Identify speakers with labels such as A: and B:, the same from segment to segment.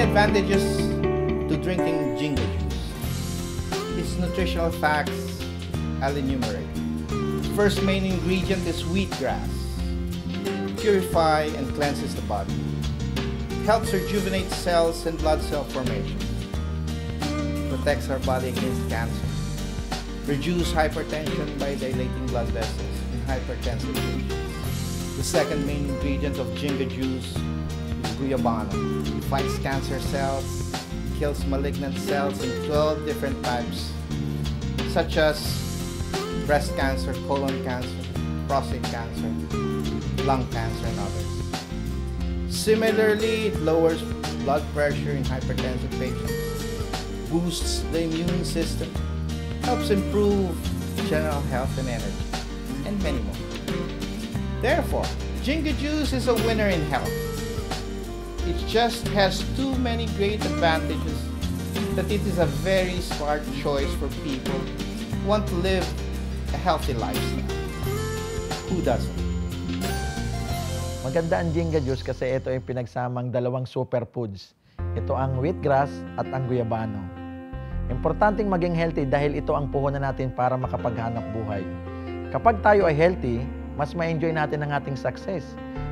A: advantages to drinking Jingo juice. Its nutritional facts I'll enumerate. First main ingredient is wheatgrass. Purify and cleanses the body. Helps rejuvenate cells and blood cell formation. Protects our body against cancer. Reduce hypertension by dilating blood vessels in hypertensive patients. The second main ingredient of Jingo juice is guyabano. It fights cancer cells, kills malignant cells in 12 different types, such as breast cancer, colon cancer, prostate cancer, lung cancer, and others. Similarly, it lowers blood pressure in hypertensive patients, boosts the immune system, helps improve general health and energy, and many more. Therefore, Jingo juice is a winner in health. It just has too many great advantages that it is a very smart choice for people who want to live a healthy lifestyle. Who doesn't?
B: Maganda ang Jingo juice kasi ito ay pinagsamang dalawang superfoods. Ito ang wheatgrass at ang guyabano. Importanteng maging healthy dahil ito ang puhunan natin para makapaghanap buhay. Kapag tayo ay healthy, mas ma-enjoy natin ang ating success.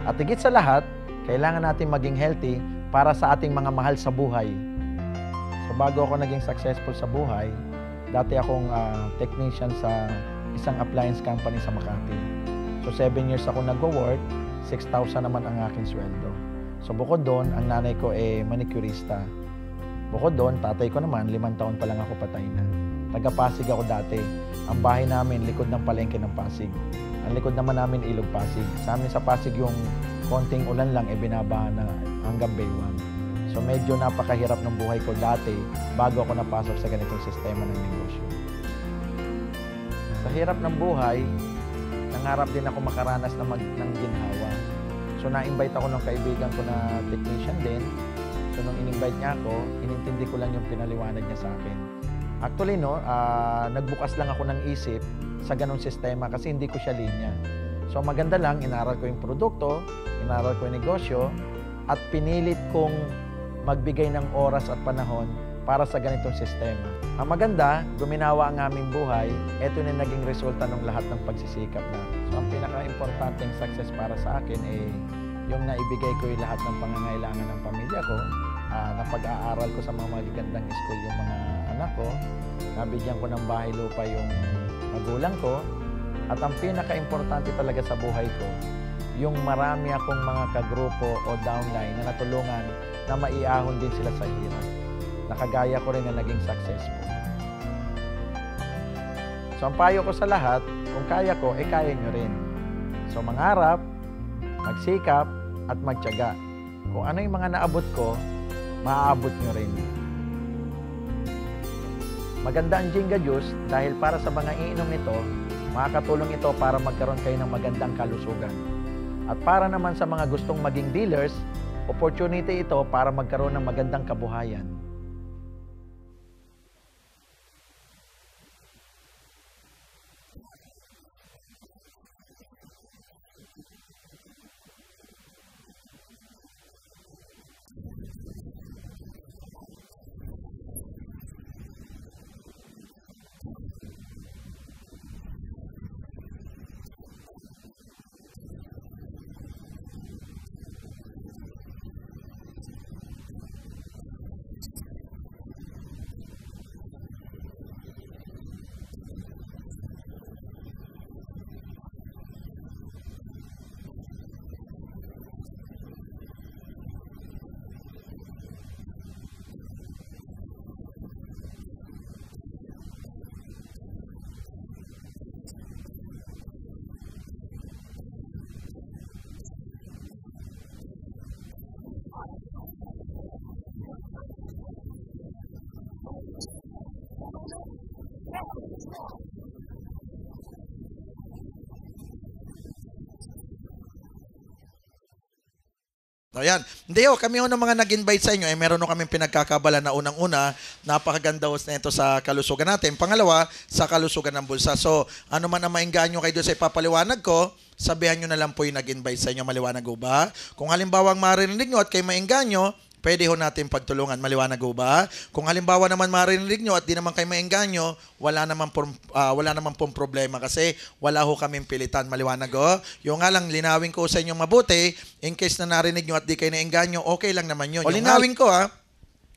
B: At higit sa lahat, kailangan natin maging healthy para sa ating mga mahal sa buhay. So bago ako naging successful sa buhay, dati akong technician sa isang appliance company sa Makati. So 7 years ako nagwo-work, 6,000 naman ang aking sweldo. So bukod doon, ang nanay ko ay manicurista. Bukod doon, tatay ko naman, 5 taon pa lang ako patay na. Taga-Pasig ako dati. Ang bahay namin, likod ng palengke ng Pasig. Ang likod naman namin, Ilog Pasig. Sa amin sa Pasig, yung konting ulan lang, binabaha na hanggang baywang. So medyo napakahirap ng buhay ko dati bago ako napasok sa ganitong sistema ng negosyo. Sa hirap ng buhay, nangarap din ako makaranas ng ginhawa. So na-invite ako ng kaibigan ko na technician din. So nung in-invite niya ako, inintindi ko lang yung pinaliwanag niya sa akin. Actually, nagbukas lang ako ng isip sa ganong sistema kasi hindi ko siya linya. So maganda lang, inaral ko yung produkto, inaral ko yung negosyo, at pinilit kong magbigay ng oras at panahon para sa ganitong sistema. Ang maganda, guminawa ang aming buhay, eto na naging resulta ng lahat ng pagsisikap na. So ang pinaka-importanteng success para sa akin ay yung naibigay ko yung lahat ng pangangailangan ng pamilya ko, napag-aaral ko sa mga magagandang school yung mga anak ko, nabigyan ko ng bahay lupa yung magulang ko, at ang pinaka-importante talaga sa buhay ko, yung marami akong mga kagrupo o downline na natulungan na maiahon din sila sa hirap. Nakagaya ko rin na naging successful. So ang payo ko sa lahat, kung kaya ko, kaya nyo rin. So mangarap, magsikap, at magtiyaga. Kung ano yung mga naabot ko, maaabot nyo rin. Maganda ang Jingo juice dahil para sa mga iinom nito, makakatulong ito para magkaroon kayo ng magandang kalusugan. At para naman sa mga gustong maging dealers, opportunity ito para magkaroon ng magandang kabuhayan.
C: Ayan. Hindi kami ng mga nag-invite sa inyo, meron kaming pinagkakabala na unang-una, napakaganda na ito sa kalusugan natin. Pangalawa, sa kalusugan ng bulsa. So, ano man ang maingganyo kayo doon sa ipapaliwanag ko, sabihan nyo na lang po yung nag-invite sa inyo, maliwanag ba? Kung halimbawa ang marinig nyo at kayo maingganyo, pwede ho natin pagtulungan. Maliwanag ho ba? Kung halimbawa naman marinig nyo at di naman kayo maengganyo, wala naman pong problema kasi wala ho kaming pilitan. Maliwanag ho? Yung nga lang, linawin ko sa inyo mabuti, in case na narinig nyo at di kayo naengganyo, okay lang naman yun. O linawin ko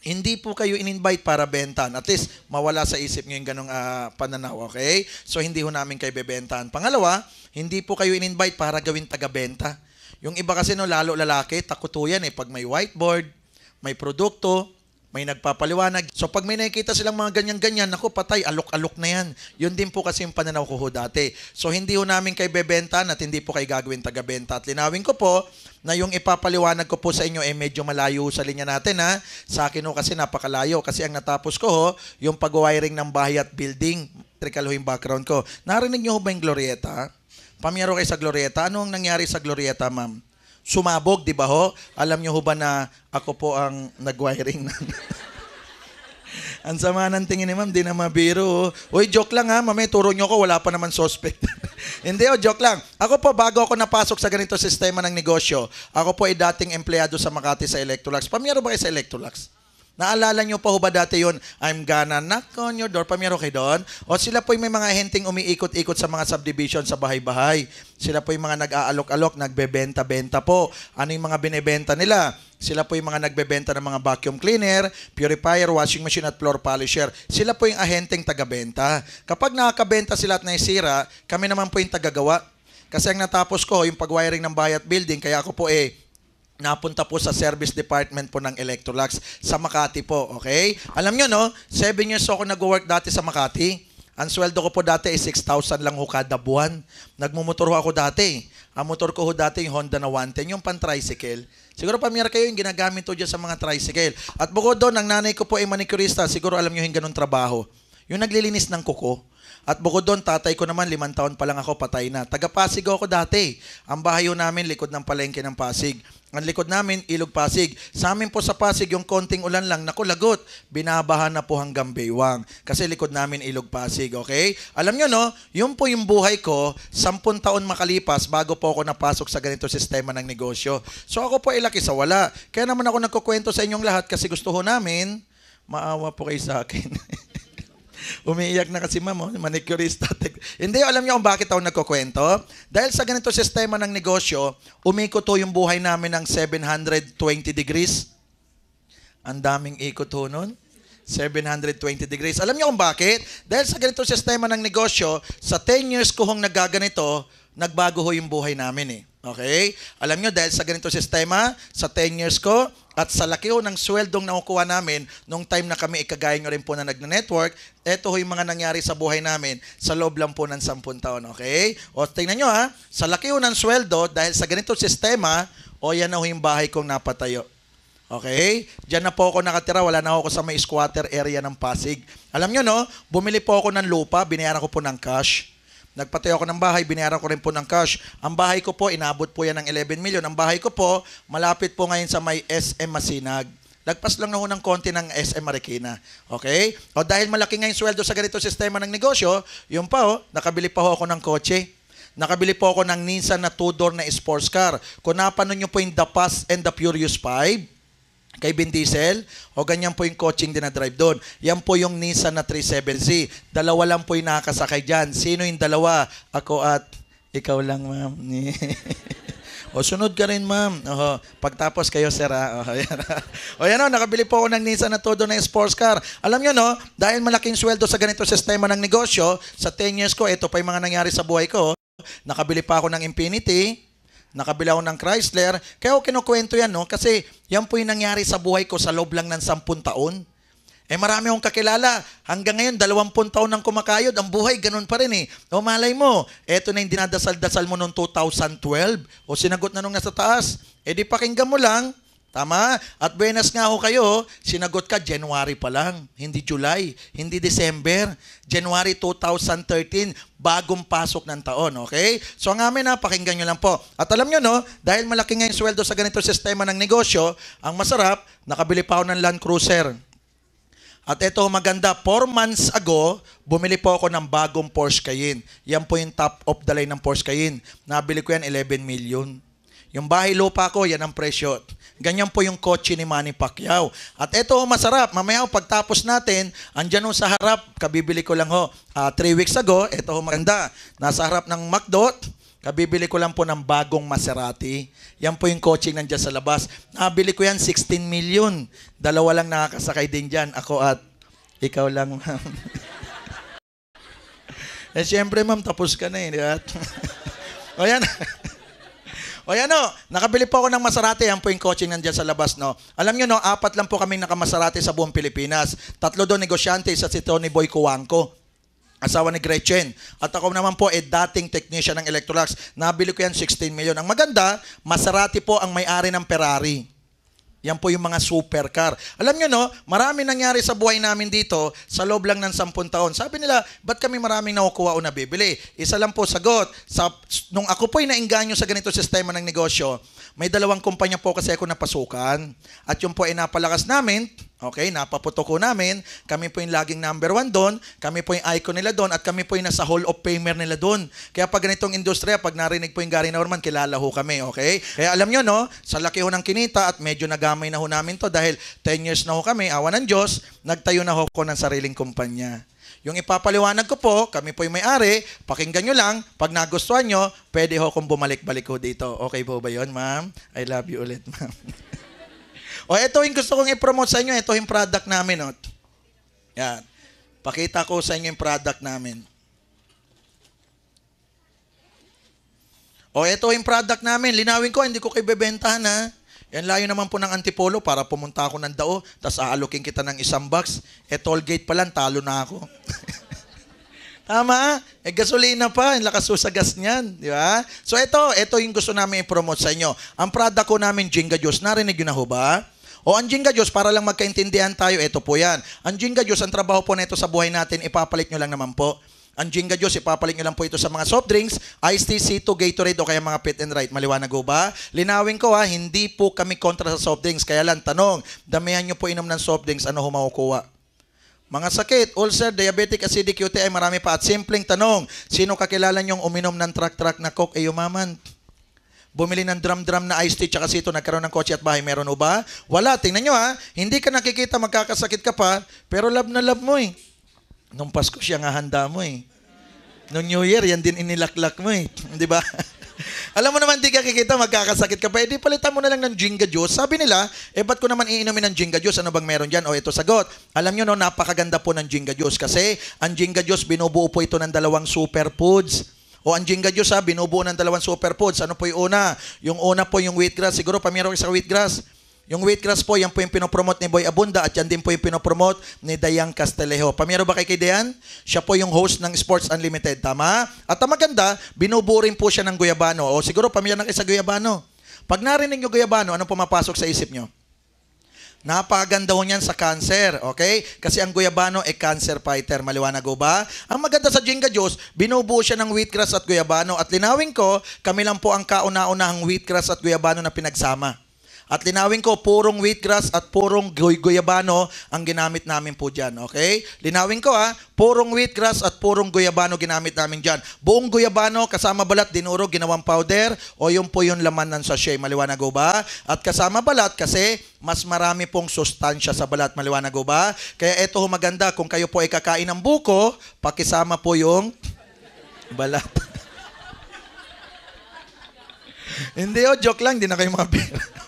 C: hindi po kayo in-invite para bentan. At least, mawala sa isip nyo yung ganong pananaw, okay? So, hindi ho namin kayo bebentan. Pangalawa, hindi po kayo in-invite para gawin taga-benta. Yung iba kasi lalo lalaki, takuto yan pag may whiteboard, may produkto, may nagpapaliwanag. So pag may nakikita silang mga ganyan-ganyan, naku patay, alok-alok na yan. Yun din po kasi yung pananaw ko ho dati. So hindi ho namin kayo bebentan at hindi po kayo gagawin taga-benta. At linawin ko po na yung ipapaliwanag ko po sa inyo medyo malayo sa linya natin Sa akin ho kasi napakalayo. Kasi ang natapos ko yung pag-wiring ng bahay at building. Electrical ho yung background ko. Narinig nyo ho ba yung Glorieta? Pamiyaro kayo sa Glorieta. Ano ang nangyari sa Glorieta, ma'am? Sumabog, di ba ho? Alam nyo ho ba na ako po ang nag-wiring Ang sama ng tingin ni ma'am, di na mabiro. Uy, joke lang mami, turo nyo ko, wala pa naman suspect. Hindi joke lang. Ako po, bago ako napasok sa ganito sistema ng negosyo, ako po ay dating empleyado sa Makati sa Electrolux. Pamiyaro ba kayo sa Electrolux? Naalala nyo pa ho ba dati yun? I'm gonna knock on your door. Pamiyaro kayo doon? O sila po yung may mga henting umiikot-ikot sa mga subdivision sa bahay-bahay. Sila po yung mga nag-aalok-alok, nagbebenta-benta po. Ano yung mga binebenta nila? Sila po yung mga nagbebenta ng mga vacuum cleaner, purifier, washing machine at floor polisher. Sila po yung ahenteng taga-benta. Kapag nakakabenta sila at naisira, kami naman po yung tagagawa. Kasi ang natapos ko, yung pag-wiring ng bahay at building, kaya ako po napunta po sa service department po ng Electrolux sa Makati po, okay? Alam nyo, 7 years ako nag-work dati sa Makati. Ang sweldo ko po dati ay 6,000 lang ho kada buwan. Nagmumotor ho ako dati. Ang motor ko ho dati yung Honda na 110, yung pan-tricycle. Siguro pamira kayo yung ginagamit ho dyan sa mga tricycle. At bukod doon, ang nanay ko po ay manicurista. Siguro alam nyo yung ganun trabaho. Yung naglilinis ng kuko. At bukod doon, tatay ko naman, 5 taon pa lang ako, patay na. Taga-Pasig ako dati. Ang bahay namin, likod ng palengke ng Pasig. Ang likod namin, Ilog Pasig. Sa amin po sa Pasig, yung konting ulan lang, naku, lagot. Binabahan na po hanggang Baywang. Kasi likod namin, Ilog Pasig, okay? Alam nyo, yun po yung buhay ko, 10 taon makalipas bago po ako napasok sa ganito sistema ng negosyo. So ako po ay laki sa wala. Kaya naman ako nagkukwento sa inyong lahat kasi gusto ho namin, maawa po kayo sa akin. Umiiyak na kasi ma'am, manicurista. Hindi, alam niyo kung bakit ako nagkukwento? Dahil sa ganito sistema ng negosyo, umikot ho yung buhay namin ng 720 degrees. Ang daming ikot ho nun. 720 degrees. Alam niyo kung bakit? Dahil sa ganito sistema ng negosyo, sa 10 years ko hong naggaganito, nagbago ho yung buhay namin Okay? Alam nyo, dahil sa ganito sistema, sa 10 years ko, at sa laki ho ng sweldong nakukuha namin, nung time na kami ikagaya nyo rin po na nag-network, eto ho yung mga nangyari sa buhay namin sa loob lang po ng 10 taon. Okay? O tingnan nyo sa laki ho ng sweldo, dahil sa ganito sistema, yan na ho yung bahay kong napatayo. Okay? Diyan na po ako nakatira, wala na ako sa may squatter area ng Pasig. Alam nyo bumili po ako ng lupa, binayaran ko po ng cash. Nagpatayo ako ng bahay, binayaran ko rin po ng cash. Ang bahay ko po, inabot po yan ng 11 million. Ang bahay ko po, malapit po ngayon sa may SM Masinag. Lagpas lang na ho ng konti ng SM Marikina. Okay? O dahil malaki ngayon sweldo sa ganito sistema ng negosyo, yun pa nakabili pa ho ako ng kotse. Nakabili po ako ng Nissan na 2-door na sports car. Kung napanood nyo po yung The Fast and the Furious 5, kay Vin Diesel, o ganyan po yung coaching din na drive doon. Yan po yung Nissan na 370Z. Dalawa lang po yung nakakasakay dyan. Sino yung dalawa? Ako at ikaw lang, ma'am. O sunod ka rin, ma'am. Pagtapos kayo, sir. Yan nakabili po ako ng Nissan na todo na sports car. Alam nyo, dahil malaking sweldo sa ganito sistema ng negosyo, sa 10 years ko, ito pa yung mga nangyari sa buhay ko. Nakabili pa ako ng Infiniti, nakabili ako ng Chrysler. Kaya ako kinukwento yan, kasi yan po yung nangyari sa buhay ko sa loob lang ng 10 taon. Marami akong kakilala. Hanggang ngayon, 20 taon nang kumakayod. Ang buhay, ganun pa rin O malay mo, eto na yung dinadasal-dasal mo noong 2012. O sinagot na nung nasa taas. Di pakinggan mo lang. Tama? At buenas nga ho kayo, sinagot ka January pa lang, hindi July, hindi December, January 2013, bagong pasok ng taon, okay? So ang amin pakinggan nyo lang po. At alam nyo dahil malaki nga yung sweldo sa ganito sistema ng negosyo, ang masarap, nakabili pa ako ng Land Cruiser. At ito maganda, 4 months ago, bumili po ako ng bagong Porsche Cayenne. Yan po yung top of the line ng Porsche Cayenne. Nabili ko yan 11 million. Yung bahay lupa ko, yan ang presyo. Ganyan po yung kotse ni Manny Pacquiao. At ito masarap. Mamaya pagtapos natin, andyan sa harap, kabibili ko lang 3 weeks ago, ito maganda. Nasa harap ng McDo, kabibili ko lang po ng bagong Maserati. Yan po yung coaching nandiyan sa labas. Nabili ko yan, 16 million. 2 lang nakakasakay din dyan. Ako at ikaw lang, ma'am. Siyempre, ma'am, tapos ka na eh. O yan. O yan nakabili po ako ng Maserati. Yan po yung coaching nandiyan sa labas, no. Alam nyo, 4 lang po kaming naka-Maserati sa buong Pilipinas. 3 doon negosyante, isa si Tony Boy Cuangco, asawa ni Gretchen. At ako naman po dating technician ng Electrolux. Nabili ko yan 16 million. Ang maganda, Maserati po ang may-ari ng Ferrari. Yan po yung mga supercar. Alam nyo, marami nangyari sa buhay namin dito sa loob lang ng 10 taon. Sabi nila, ba't kami maraming nakukuha o nabibili? Isa lang po sagot. Nung ako po'y nainganyo sa ganito sistema ng negosyo, may 2 kumpanya po kasi ako napasukan. At yung po ay napalakas namin. Okay, napaputo ko namin. Kami po yung laging number 1 doon. Kami po yung icon nila doon. At kami po yung nasa Hall of Famer nila doon. Kaya pag ganitong industriya, pag narinig po yung Gary Norman, kilala ho kami. Okay? Kaya alam nyo, sa laki ho ng kinita at medyo nagamay na ho namin to dahil 10 years na ho kami, awa ng Diyos, nagtayo na ho ko ng sariling kumpanya. Yung ipapaliwanag ko po, kami po yung may-ari, pakinggan nyo lang, pag nagustuhan nyo, pwede ho kung bumalik-balik ho dito. Okay po ba yun, ma'am? I love you ulit, ma'am. O, ito yung gusto kong i-promote sa inyo. Ito yung product namin. Yan. Pakita ko sa inyo yung product namin. O, ito yung product namin. Linawin ko, hindi ko kayo bebentahan, ha? Yan layo naman po ng Antipolo para pumunta ako ng Dao, tapos aalokin kita ng 1 box. Toll gate pa lang, talo na ako. Tama? Gasolina pa, yung lakas sa gas niyan. Di ba? So, ito yung gusto namin i-promote sa inyo. Ang product ko namin, Jinga Juice. Narinig yun na ho ba? O ang Jinga Juice, para lang magkaintindihan tayo, ito po yan. Ang Jinga Juice, ang trabaho po na ito sa buhay natin, ipapalit nyo lang naman po. Ang Jinga Juice, ipapalit nyo lang po ito sa mga soft drinks, iced tea, C2, Gatorade o kaya mga Fit and Right. Maliwanag ho ba? Linawin ko hindi po kami kontra sa soft drinks. Kaya lang, tanong, damihan nyo po inom ng soft drinks, ano ho makukuha? Mga sakit, ulcer, diabetic, acidic, UTI, marami pa. At simpleng tanong, sino kakilala nyong uminom ng truck-truck na Coke? Yumaman. Bumili ng drum-drum na iced tea tsaka sito, nagkaroon ng kotse at bahay, meron o ba? Wala, tingnan nyo hindi ka nakikita, magkakasakit ka pa, pero love na love mo Nung Pasko siya nga handa mo Nung New Year, yan din inilaklak mo Di ba? Alam mo naman, di ka kikita, magkakasakit ka pa. Di palitan mo na lang ng Jinga Juice. Sabi nila, ba't ko naman iinumin ng Jinga Juice? Ano bang meron dyan? O, ito sagot. Alam nyo, napakaganda po ng Jinga Juice. Kasi, ang Jinga Juice, binubuo po ito ng 2 superfoods. O, ang Jinga Juice, binubuo ng 2 superfoods. Ano po yung una? Yung una po yung wheatgrass. Siguro, pamiro kayo sa wheatgrass. Yung wheatgrass po, yan po yung pinopromote ni Boy Abunda at yan din po yung pinopromote ni Dayan Castelejo. Pamiro ba kay Dayan? Siya po yung host ng Sports Unlimited, tama? At ang maganda, binubuo rin po siya ng guyabano. O siguro, pamilya na kayo sa guyabano. Pag narinig nyo guyabano, anong pumapasok sa isip nyo? Napakaganda ho niyan sa cancer, okay? Kasi ang guyabano cancer fighter. Maliwanag ho ba? Ang maganda sa Jinga Juice, binubuo siya ng wheatgrass at guyabano. At linawin ko, kami lang po ang kauna-unahang wheatgrass at guyabano na pinagsama. At linawin ko, purong wheatgrass at purong guyabano ang ginamit namin po dyan. Okay? Linawin ko purong wheatgrass at purong guyabano ginamit namin dyan. Buong guyabano, kasama balat, dinurog, ginawang powder, o yun po yung laman ng sachet. Maliwanag ho ba? At kasama balat kasi mas marami pong sustansya sa balat. Maliwanag ho ba? Kaya ito ho maganda, kung kayo po ay kakain ng buko, pakisama po yung balat. Hindi joke lang, di na kayo mapira.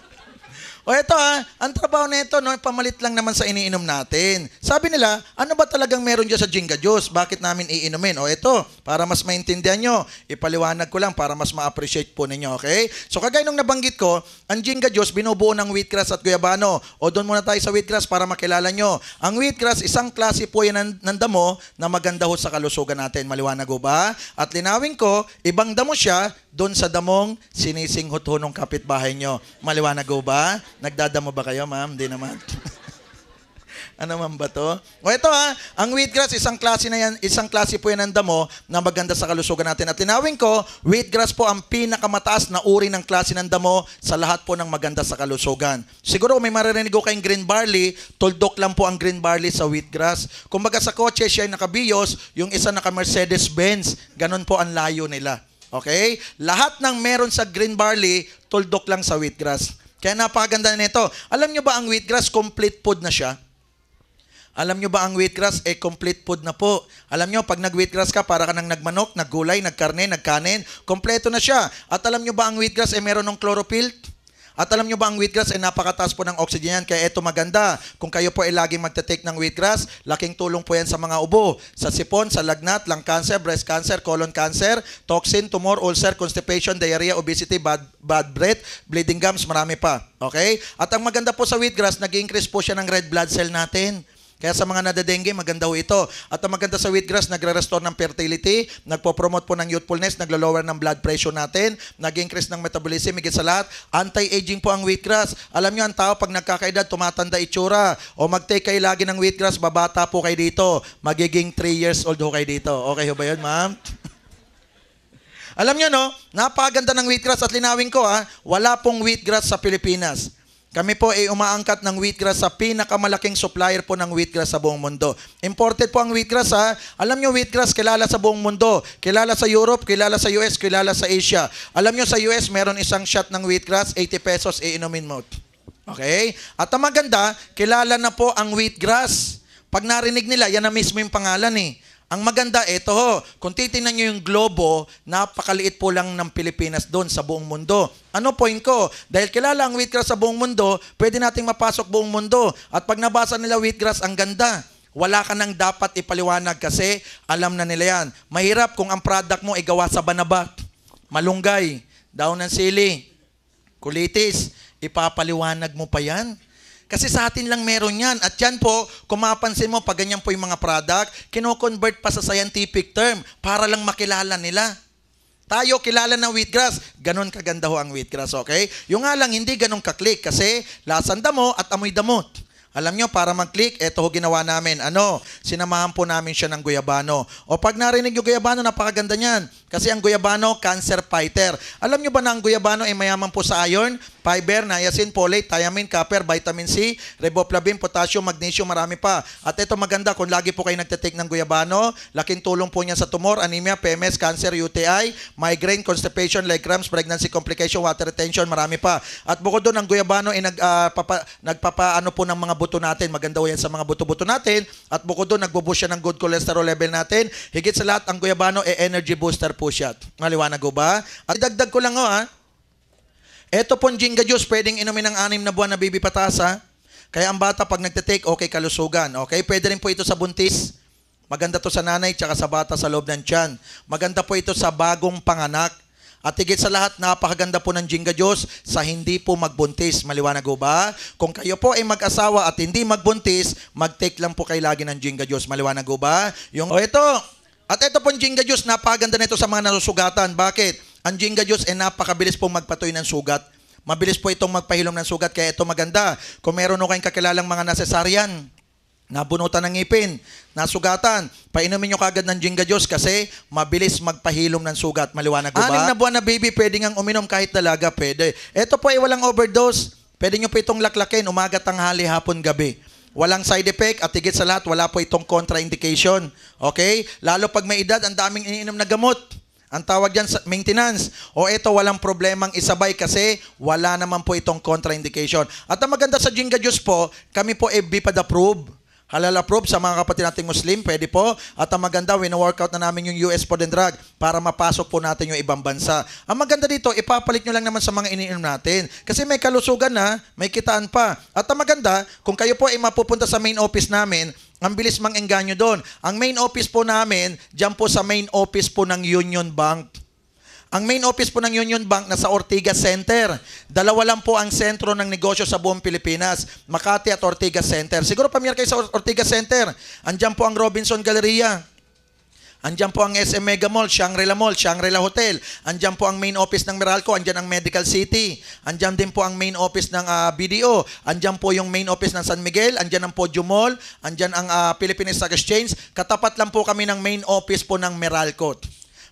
C: O ito ang trabaho na ito, pamalit lang naman sa iniinom natin. Sabi nila, ano ba talagang meron dyan sa Jinga Juice? Bakit namin iinumin? O ito, para mas maintindihan nyo, ipaliwanag ko lang para mas ma-appreciate po ninyo, okay? So kagaya nung nabanggit ko, ang Jinga Juice binubuo ng wheatgrass at guyabano. O doon muna tayo sa wheatgrass para makilala nyo. Ang wheatgrass, isang klase po yan ng damo na maganda ho sa kalusugan natin. Maliwanag ho ba? At linawin ko, ibang damo siya doon sa damong sinisinghot ho ng kapitbahay nyo. Maliwanag ho ba? Nagdadamo ba kayo, ma'am? Hindi naman. Ano man ba to? O ito ang wheatgrass, isang klase po yan ng damo na maganda sa kalusugan natin. At linawin ko, wheatgrass po ang pinakamataas na uri ng klase ng damo sa lahat po ng maganda sa kalusugan. Siguro may maririnig ko kayong green barley, tuldok lang po ang green barley sa wheatgrass. Kumbaga sa kotse siya ay nakabiyos, yung isa naka Mercedes-Benz, ganun po ang layo nila. Okay? Lahat ng meron sa green barley, tuldok lang sa wheatgrass. Kaya napakaganda nito. Alam nyo ba ang wheatgrass, complete food na siya? Alam nyo ba ang wheatgrass, complete food na po. Alam nyo, pag nag-wheatgrass ka, para ka nang nagmanok, naggulay, nagkarne, nagkanin, kompleto na siya. At alam nyo ba ang wheatgrass, meron ng chlorophyll? At alam nyo ba ang wheatgrass ay napakataas po ng oxygen yan, kaya ito maganda. Kung kayo po ay laging magte-take ng wheatgrass, laking tulong po yan sa mga ubo, sa sipon, sa lagnat, lung cancer, breast cancer, colon cancer, toxin, tumor, ulcer, constipation, diarrhea, obesity, bad breath, bleeding gums, marami pa. Okay? At ang maganda po sa wheatgrass, nag-increase po siya ng red blood cell natin. Kaya sa mga nadadengue, maganda ho ito. At ang maganda sa wheatgrass, nagre-restore ng fertility, nagpo-promote po ng youthfulness, naglo-lower ng blood pressure natin, nag-increase ng metabolism, higit sa lahat, anti-aging po ang wheatgrass. Alam nyo, ang tao pag nagkakaedad, tumatanda itsura. O mag-take kayo lagi ng wheatgrass, babata po kayo dito. Magiging 3 years old ho kayo dito. Okay ho ba yun, ma'am? Alam nyo, no? Napakaganda ng wheatgrass at linawin ko, wala pong wheatgrass sa Pilipinas. Kami po ay umaangkat ng wheatgrass sa pinakamalaking supplier po ng wheatgrass sa buong mundo. Imported po ang wheatgrass, Alam nyo, wheatgrass kilala sa buong mundo. Kilala sa Europe, kilala sa US, kilala sa Asia. Alam nyo, sa US, meron isang shot ng wheatgrass, 80 pesos, iinumin mo. Okay? At ang maganda, kilala na po ang wheatgrass. Pag narinig nila, yan na mismo yung pangalan eh. Ang maganda, ito ho, kung titingnan nyo yung globo, napakaliit po lang ng Pilipinas doon sa buong mundo. Ano point ko? Dahil kilala ang wheatgrass sa buong mundo, pwede nating mapasok buong mundo. At pag nabasa nila wheatgrass, ang ganda. Wala ka nang dapat ipaliwanag kasi alam na nila yan. Mahirap kung ang product mo ay gawa sa banaba, malunggay, daon ng sili, kulitis, ipapaliwanag mo pa yan. Kasi sa atin lang meron yan. At yan po, kung mapansin mo, pag ganyan po yung mga product, kino-convert pa sa scientific term para lang makilala nila. Tayo, kilala ng wheatgrass. Ganon kaganda ho ang wheatgrass, okay? Yung nga lang, hindi ganon kaklik kasi lasan damo at amoy damot. Alam nyo, para mag-click, eto ho ginawa namin. Sinamahan po namin siya ng guyabano. O pag narinig yung guyabano, napakaganda niyan. Kasi ang guyabano, cancer fighter. Alam nyo ba na ang guyabano ay mayaman po sa iron, fiber, niacin, folate, thiamine, copper, vitamin C, riboflavin, potassium, magnesium, marami pa. At ito maganda, kung lagi po kayo nagtitake ng guyabano, laking tulong po niya sa tumor, anemia, PMS, cancer, UTI, migraine, constipation, leg cramps, pregnancy complication, water retention, marami pa. At bukod doon, ang guyabano ay nagpapaano po ng mga buto natin. Maganda yan sa mga buto-buto natin. At bukod doon, nagbo-boost siya ng good cholesterol level natin. Higit sa lahat, ang guyabano ay energy booster po siya. Maliwanag ko ba? At dagdag ko lang Ito pong Jinga Juice, pwedeng inumin ng 6 na buwan na baby patasa. Kaya ang bata pag nagtitake, okay, kalusugan. Okay, pwede rin po ito sa buntis. Maganda to sa nanay tsaka sa bata sa loob ng tiyan. Maganda po ito sa bagong panganak. At higit sa lahat, napakaganda po ng Jinga Juice sa hindi po magbuntis. Maliwanag ko ba? Kung kayo po ay mag-asawa at hindi magbuntis, mag-take lang po kayo lagi ng Jinga Juice. Maliwanag ko ba? Ito. At ito pong Jinga Juice, napakaganda nito sa mga nasusugatan. Bakit? Ang Jinga Juice ay napakabilis pong magpatoy ng sugat. Mabilis po itong magpahilom ng sugat, kaya ito maganda. Kung meron kayong kakilalang mga nasesaryan, nabunutan ng ngipin, nasugatan, painumin nyo kagad ng Jinga Juice kasi mabilis magpahilom ng sugat. Maliwanag ko ba? 6 na buwan na baby, pwede ngang uminom kahit dalaga, pwede. Ito po ay walang overdose. Pwede nyo po itong laklakin, umaga, tanghali, hapon, gabi. Walang side effect at higit sa lahat, wala po itong contraindication. Okay? Lalo pag may edad, ang daming iniinom na gamot. Ang tawag dyan sa maintenance. O ito, walang problemang isabay kasi wala naman po itong contraindication. At ang maganda sa Jinga Juice po, kami po ay BIPAD approved. Halal approved sa mga kapatid nating Muslim, pwede po. At ang maganda, wino-workout na namin yung US Food and Drug para mapasok po natin yung ibang bansa. Ang maganda dito, ipapalit nyo lang naman sa mga iniinom natin. Kasi may kalusugan na, may kitaan pa. At ang maganda, kung kayo po ay mapupunta sa main office namin, ang bilis mang-engganyo doon. Ang main office po namin, dyan po sa main office po ng Union Bank. Ang main office po ng Union Bank nasa Ortigas Center. 2 lang po ang sentro ng negosyo sa buong Pilipinas, Makati at Ortigas Center. Siguro pamilyar kayo sa Ortigas Center. Andyan po ang Robinson Galleria. Andyan po ang SM Mega Mall, Shangri-La Mall, Shangri-La Hotel. Andyan po ang main office ng Meralco, andyan ang Medical City. Andyan din po ang main office ng BDO. Andyan po yung main office ng San Miguel, andyan ang Podium Mall, andyan ang Philippine Stock Exchange. Katapat lang po kami ng main office po ng Meralco.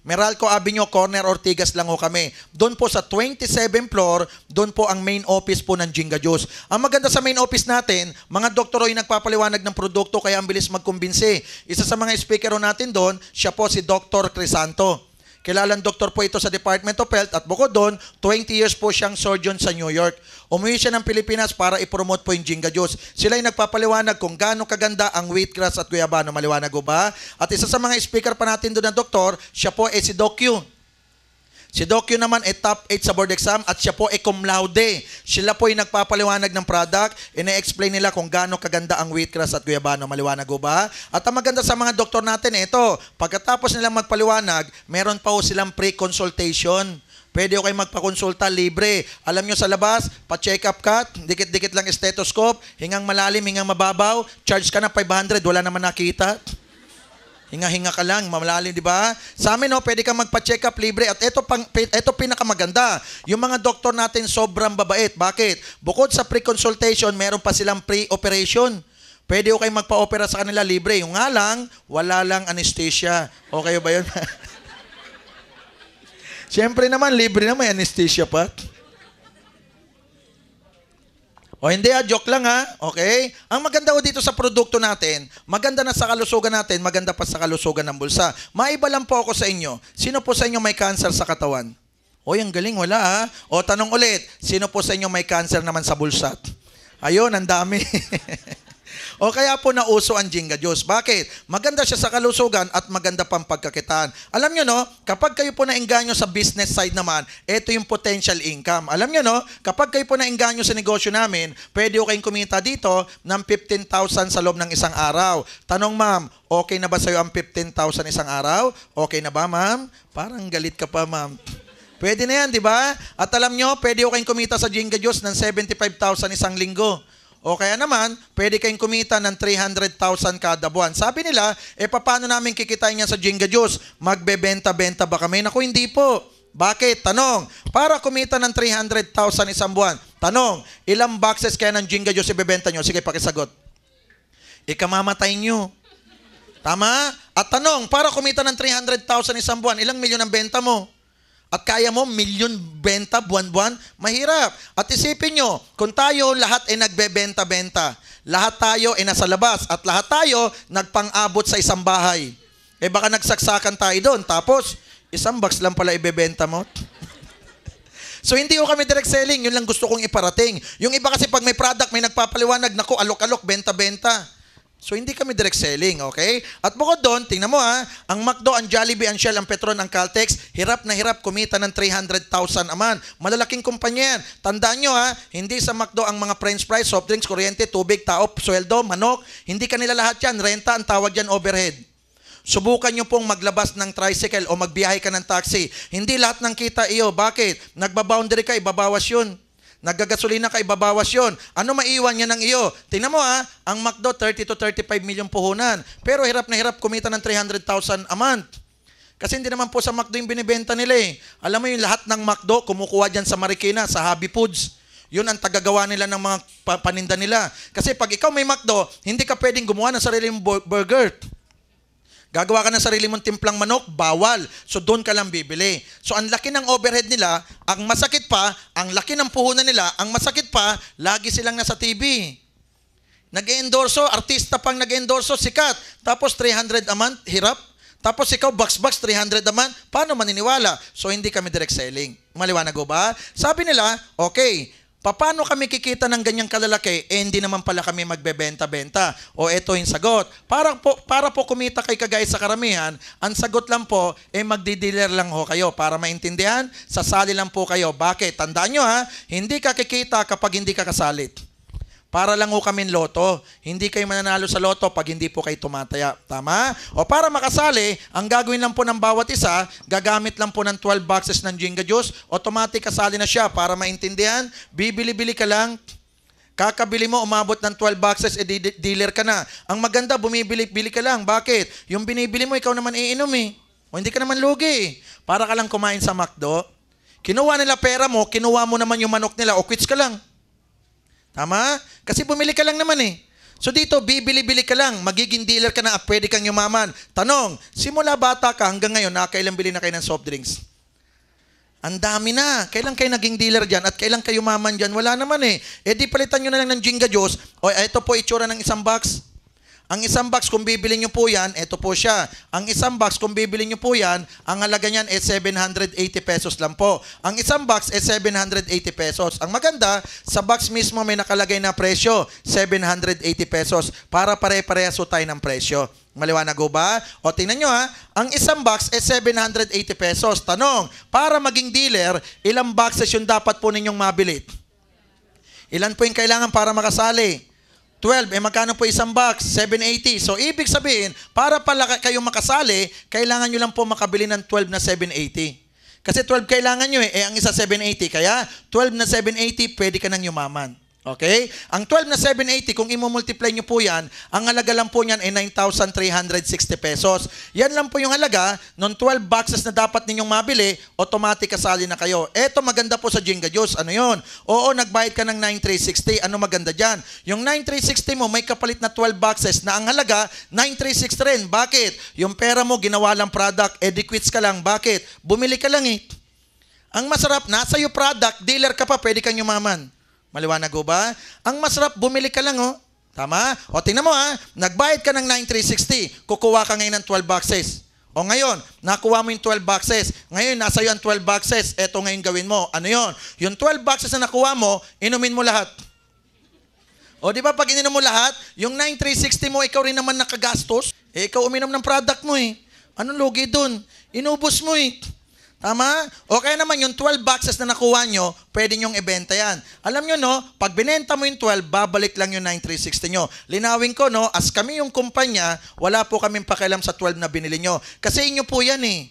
C: Meralco Avenue, corner Ortigas lang ho kami. Doon po sa 27th floor, doon po ang main office po ng Jinga Juice. Ang maganda sa main office natin, mga doktor ay nagpapaliwanag ng produkto kaya ang bilis magkumbinsi. Isa sa mga speaker natin doon, siya po si Dr. Crisanto. Kilalang doktor po ito sa Department of Health at bukod doon, 20 years po siyang surgeon sa New York. Umuwi siya ng Pilipinas para ipromote po yung Jinga Juice. Sila yung nagpapaliwanag kung gaano kaganda ang wheatgrass at guyabano. Maliwanag ko ba? At isa sa mga speaker pa natin doon na doktor, siya po si Doc Q. Si Doc Q naman ay top 8 sa board exam at siya po ay cum laude. Sila po ay nagpapaliwanag ng product, ina-explain nila kung gaano kaganda ang wheatgrass at guyabano. Maliwanag ko ba? At ang maganda sa mga doktor natin, ito, pagkatapos nilang magpaliwanag, meron pa po silang pre-consultation. Pwede kayo magpakonsulta libre. Alam nyo sa labas, pa-check up ka, dikit-dikit lang stethoscope, hingang malalim, hingang mababaw, charge ka na 500, wala naman nakita. Hinga-hinga ka lang, malalim, di ba? Sa amin, no, pwede kang magpa-check up libre. At ito pinakamaganda. Yung mga doktor natin sobrang babait. Bakit? Bukod sa pre-consultation, meron pa silang pre-operation. Pwede kayo magpa-opera sa kanila libre. Yung nga lang, wala lang anesthesia. Okay ba yun? Siyempre naman, libre na may anesthesia pa. O hindi joke lang okay? Ang maganda ko dito sa produkto natin, maganda na sa kalusugan natin, maganda pa sa kalusugan ng bulsa. Maiba lang po ako sa inyo. Sino po sa inyo may cancer sa katawan? Oy, ang galing, wala O tanong ulit, sino po sa inyo may cancer naman sa bulsa? Ayun, ang dami. O kaya po nauso ang Jinga Juice. Bakit? Maganda siya sa kalusugan at maganda pang pagkakitaan. Alam nyo, no? Kapag kayo po nainganyo sa business side naman, ito yung potential income. Alam nyo, no? Kapag kayo po nainganyo sa negosyo namin, pwede kayong kumita dito ng 15,000 sa loob ng isang araw. Tanong, ma'am, okay na ba sa'yo ang 15,000 isang araw? Okay na ba, ma'am? Parang galit ka pa, ma'am. Pwede na yan, di ba? At alam nyo, pwede kayong kumita sa Jinga Juice ng 75,000 isang linggo. O kaya naman, pwede kayong kumita ng 300,000 kada buwan. Sabi nila, paano namin kikitain yan sa Jinga Juice? Magbebenta-benta ba kami? Naku, hindi po. Bakit? Tanong, para kumita ng 300,000 isang buwan. Tanong, ilang boxes kaya ng Jinga Juice ibebenta nyo? Sige, pakisagot. Ikamamatay nyo. Tama? At tanong, para kumita ng 300,000 isang buwan, ilang milyon ang benta mo? At kaya mo, milyon benta buwan-buwan? Mahirap. At isipin nyo, kung tayo lahat ay nagbebenta-benta, lahat tayo ay nasa labas, at lahat tayo nagpang-abot sa isang bahay. Baka nagsaksakan tayo doon, tapos isang box lang pala ibebenta mo. So hindi ko kami direct selling, yun lang gusto kong iparating. Yung iba kasi pag may product, may nagpapaliwanag, naku, alok-alok, benta-benta. So, hindi kami direct selling, okay? At bukod doon, tingnan mo ang McDo, ang Jollibee, ang Shell, ang Petron, ang Caltex, hirap na hirap kumita ng 300,000 aman. Malalaking kumpanya yan. Tandaan nyo hindi sa McDo ang mga french fries, soft drinks, kuryente, tubig, tao, sweldo, manok, hindi kanila lahat yan. Renta, ang tawag yan, overhead. Subukan nyo pong maglabas ng tricycle o magbiyahe ka ng taxi. Hindi lahat ng kita iyo. Bakit? Nagbaboundary ka, ibabawas yun. Naggagasolina ka, ibabawas yun. Ano maiwan niya ng iyo? Tingnan mo ang McDo, 30 to 35 million puhunan. Pero hirap na hirap kumita ng 300,000 a month. Kasi hindi naman po sa McDo yung binibenta nila Alam mo yung lahat ng McDo, kumukuha dyan sa Marikina, sa Happy Foods. Yun ang tagagawa nila ng mga paninda nila. Kasi pag ikaw may McDo, hindi ka pwedeng gumawa ng sarili mong burger. Gagawa ka ng sarili mong timplang manok, bawal. So, doon ka lang bibili. So, ang laki ng overhead nila, ang masakit pa, ang laki ng puhunan nila, ang masakit pa, lagi silang nasa TV. Nag-endorso, artista pang nag-endorso, sikat. Tapos, 300 a month, hirap. Tapos, ikaw, box 300 a month, paano maniniwala? So, hindi kami direct selling. Maliwanag ba? Sabi nila, okay, paano kami kikita ng ganyang kalalaki? Hindi naman pala kami magbebenta-benta. O eto yung sagot. Para po kumita kay kagaya sa karamihan, ang sagot lang po, magdi-dealer lang ho kayo. Para maintindihan, sasali lang po kayo. Bakit? Tandaan nyo hindi ka kikita kapag hindi ka kasalit. Para lang ho kami loto. Hindi kayo mananalo sa loto pag hindi po kayo tumataya. Tama? O para makasali, ang gagawin lang po ng bawat isa, gagamit lang po ng 12 boxes ng Jinga Juice, automatic kasali na siya. Para maintindihan, bibili-bili ka lang, kakabili mo, umabot ng 12 boxes, dealer ka na. Ang maganda, bumibili-bili ka lang. Bakit? Yung binibili mo, ikaw naman iinom O hindi ka naman lugi. Para ka lang kumain sa McDo. Kinuha nila pera mo, kinuha mo naman yung manok nila, o quits ka lang. Tama? Kasi bumili ka lang naman So dito, bibili-bili ka lang, magiging dealer ka na at pwede kang yumaman. Tanong, simula bata ka hanggang ngayon, nakakailang bili na kayo ng soft drinks? Ang dami na. Kailan kayo naging dealer dyan at kailan kayo yumaman dyan? Wala naman di palitan nyo na lang ng Jinga Juice. O ito po itsura ng isang box. Ang isang box, kung bibili nyo po yan, ito po siya. Ang isang box, kung bibili nyo po yan, ang halaga niyan ay 780 pesos lang po. Ang isang box ay 780 pesos. Ang maganda, sa box mismo may nakalagay na presyo, 780 pesos. Para pare-parehas tayo ng presyo. Maliwanag ho ba? O tingnan nyo ha, ang isang box ay 780 pesos. Tanong, para maging dealer, ilang boxes yung dapat po ninyong mabili? Ilan po yung kailangan para makasali? 12. Magkano po isang box? 780. So, ibig sabihin, para pala kayo makasali, kailangan nyo lang po makabili ng 12 na 780. Kasi 12 kailangan nyo ang isa 780. Kaya, 12 na 780, pwede ka nang yumaman. Okay? Ang 12 na 780, kung i-multiply nyo po yan, ang halaga lang po niyan ay 9,360 pesos. Yan lang po yung halaga ng 12 boxes na dapat ninyong mabili, automatic kasali na kayo. Eto maganda po sa Jinga Juice. Ano yun? Oo, nagbayad ka ng 9,360. Ano maganda dyan? Yung 9,360 mo, may kapalit na 12 boxes na ang halaga, 9,360 rin. Bakit? Yung pera mo, ginawa lang product, quits ka lang. Bakit? Bumili ka lang eh. Ang masarap, nasa yung product, dealer ka pa, pwede kang yumaman. Maliwanag ho ba? Ang masarap, bumili ka lang, oh. Tama? O, tingnan mo, ha. Nagbayad ka ng 9,360. Kukuha ka ngayon ng 12 boxes. O ngayon, nakuha mo yung 12 boxes. Ngayon, nasa iyo ang 12 boxes. Eto ngayon gawin mo. Ano yon? Yung 12 boxes na nakuha mo, inumin mo lahat. O, di ba pag ininom mo lahat, yung 9,360 mo, ikaw rin naman nakagastos. Ikaw uminom ng product mo, eh. Anong lugi dun? Inubos mo, eh. Tama? O kaya naman yung 12 boxes na nakuha nyo, pwede nyong ibenta yan. Alam nyo, no? Pag binenta mo yung 12, babalik lang yung 9,360 nyo. Linawin ko, no? As kami yung kumpanya, wala po kaming pakialam sa 12 na binili nyo. Kasi inyo po yan, eh.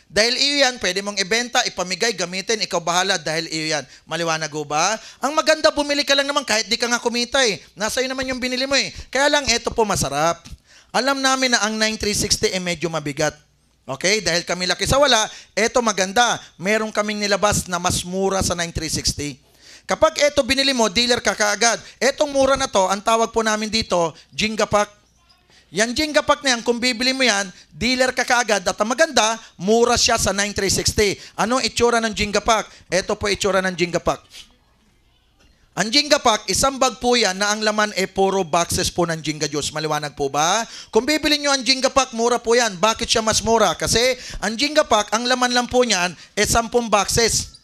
C: Dahil iyo yan, pwede mong ibenta, ipamigay, gamitin, ikaw bahala dahil iyo yan. Maliwanag ho ba? Ang maganda, bumili ka lang naman kahit di ka nga kumita, eh. Nasa iyo naman yung binili mo, eh. Kaya lang, eto po masarap. Alam namin na ang 9,360 ay medyo mabigat. Okay? Dahil kami laki sa wala, eto maganda. Meron kaming nilabas na mas mura sa 9,360. Kapag eto binili mo, dealer ka kaagad. Etong mura na to, ang tawag po namin dito, Jinga Pack. Yan Jinga Pack na yan, kung bibili mo yan, dealer ka kaagad. At ang maganda, mura siya sa 9,360. Anong itsura ng Jinga Pack? Eto po itsura ng Jinga Pack. Ang Jinga Pack, isang bag po yan na ang laman ay puro boxes po ng Jinga Juice. Maliwanag po ba? Kung bibili nyo ang Jinga Pack, mura po yan. Bakit siya mas mura? Kasi ang Jinga Pack, ang laman lang po niyan ay 10 boxes.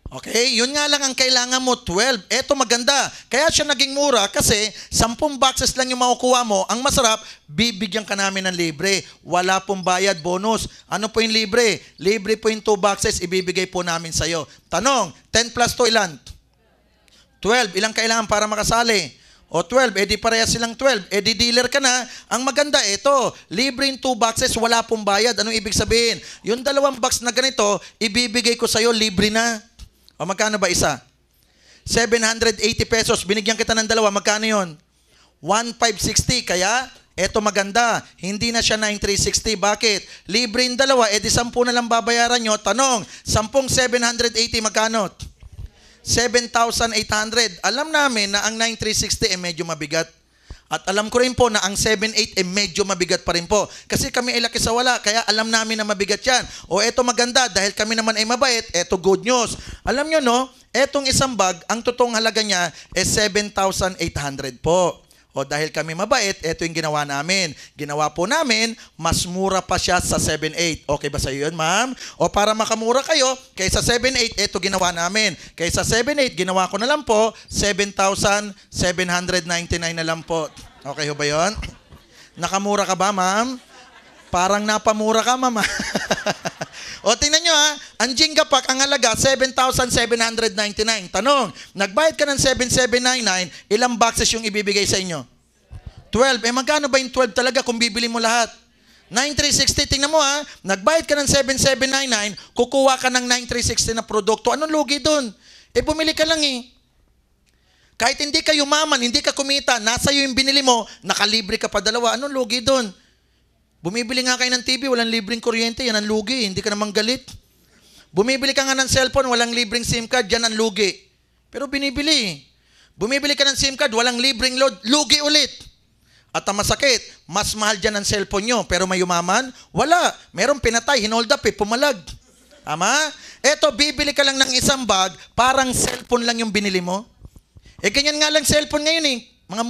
C: Okay? Yun nga lang ang kailangan mo, 12. Eto maganda. Kaya siya naging mura kasi 10 boxes lang yung makukuha mo. Ang masarap, bibigyan ka namin ng libre. Wala pong bayad, bonus. Ano po yung libre? Libre po yung 2 boxes, ibibigay po namin sa'yo. Tanong, 10 plus 2 ilan? 12. Ilang kailangan para makasali? O 12, edi pareha silang 12. Edi dealer ka na. Ang maganda, ito, libre yung 2 boxes, wala pong bayad. Anong ibig sabihin? Yung 2 box na ganito, ibibigay ko sa'yo, libre na. O magkano ba isa? 780 pesos. Binigyan kita ng 2, magkano yun? 1,560. Kaya, eto maganda. Hindi na siya 9,360. Bakit? Libre yung 2, edi 10 na lang babayaran nyo. Tanong, 10 780, magkano? 7,800. Alam namin na ang 9,360 ay medyo mabigat. At alam ko rin po na ang 7,800 ay medyo mabigat pa rin po. Kasi kami ay laki sa wala, kaya alam namin na mabigat yan. O eto maganda, dahil kami naman ay mabait, eto good news. Alam nyo no, etong isang bag, ang totoong halaga niya ay 7,800 po. O dahil kami mabait, ito yung ginawa namin. Ginawa po namin, mas mura pa siya sa 7,800. Okay ba sa iyo yun, ma'am? O para makamura kayo, kaysa 7,800, ito ginawa namin. Kaysa 7,800, ginawa ko na lang po, 7,799 na lang po. Okay ba yun? Nakamura ka ba, ma'am? Parang napamura ka, ma'am. O tingnan nyo ha, ang Jinga Pack, ang halaga, 7,799. Tanong, nagbayad ka ng 7,799, ilang boxes yung ibibigay sa inyo? 12. Magkano ba yung 12 talaga kung bibili mo lahat? 9,360, tingnan mo ha, nagbayad ka ng 7,799, kukuha ka ng 9,360 na produkto. Anong lugi dun? Bumili ka lang eh. Kahit hindi ka yumaman, hindi ka kumita, nasa iyo yung binili mo, nakalibre ka pa 2. Anong lugi dun? Bumibili nga kayo ng TV, walang libreng kuryente, yan ang lugi, hindi ka naman galit. Bumibili ka nga ng cellphone, walang libreng SIM card, yan ang lugi. Pero binibili. Bumibili ka ng SIM card, walang libreng load, lugi ulit. At ang masakit, mas mahal dyan ang cellphone nyo, pero may umaman? Wala. Merong pinatay, hinold up, pumalag. Tama? Eto, bibili ka lang ng isang bag, parang cellphone lang yung binili mo. Ganyan nga lang cellphone ngayon eh. Mga